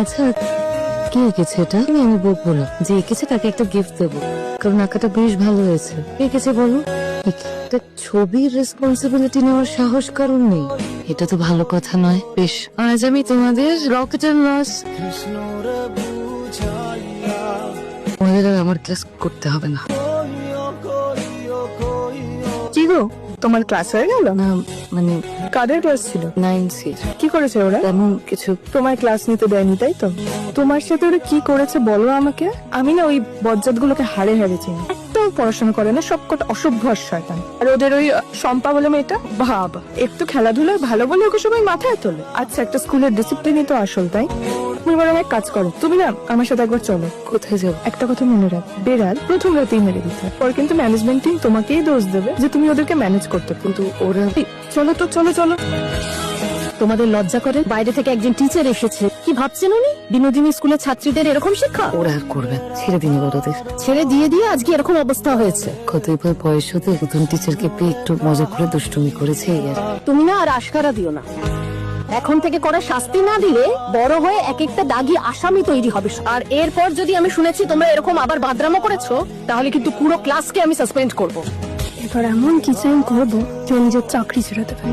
আচ্ছা, কে এঁকেছে এটা? আমি বলবো না যে এঁকেছে তাকে একটা গিফট দেবো, কারণ আঁকাটা বেশ ভালো হয়েছে। কে এঁকেছে বলো? একটা ছবির রেসপন্সিবিলিটি নেওয়ার সাহস কারণ নেই, এটা তো ভালো কথা নয়। বেশ, আজ আমি তোমাদের রকেটের লস, তোমাদের আর আমার ক্লাস করতে হবে না। কি গো, তোমার ক্লাস হয়ে গেল? না মানে কাদের ক্লাস ছিল? 9C। কি করেছে ওরা? তেমন কিছু। তোমার ক্লাস নিতে দেয়নি তাই তো? তোমার সাথে ওরা কি করেছে বলো আমাকে। আমি না ওই বজ্জাত গুলোকে হাড়ে হাড়ে চিনি, একদম পড়াশোনা করে না, সবকটা অসভ্য আর শয়তান। আর ওদের ওই শম্পা বলে মেয়েটা, বাবা একটু খেলাধুলায় ভালো বলে ওকে সবাই মাথায় তোলে। আচ্ছা, একটা স্কুলের ডিসিপ্লিনই তো আসল, তাই? তুমি বরং এক কাজ করো, তুমি না আমার সাথে একবার চলো। কোথায় যাবো? একটা কথা মনে রাখ, বেড়াল প্রথম রাতেই মেরে দিতে হয়। পর কিন্তু ম্যানেজমেন্ট টিম তোমাকেই দোষ দেবে যে তুমি ওদেরকে ম্যানেজ করতে। কিন্তু ওরা চলো তো, চলো চলো। তোমাদের লজ্জা করে? বাইরে থেকে একজন টিচার এসেছে, কি ভাবছেন উনি? বিনোদিনী স্কুলের ছাত্রীদের এরকম শিক্ষা? ওরা আর করবে, ছেড়ে দিন ওদের। ছেড়ে দিয়ে দিয়ে আজকে এরকম অবস্থা হয়েছে। কতবার বয়স হতে নতুন টিচারকে পেয়ে একটু মজা করে দুষ্টুমি করেছে এই আর। তুমি না আর আশকারা দিও না, এখন থেকে করে শাস্তি না দিলে বড় হয়ে এক একটা দাগি আসামি তৈরি হবে। আর এরপর যদি আমি শুনেছি তোমরা এরকম আবার বাদরামো করেছো, তাহলে কিন্তু পুরো ক্লাসকে আমি সাসপেন্ড করব। এবার এমন কি চাইন করবো যে নিজের চাকরি ছেড়াতে পারি।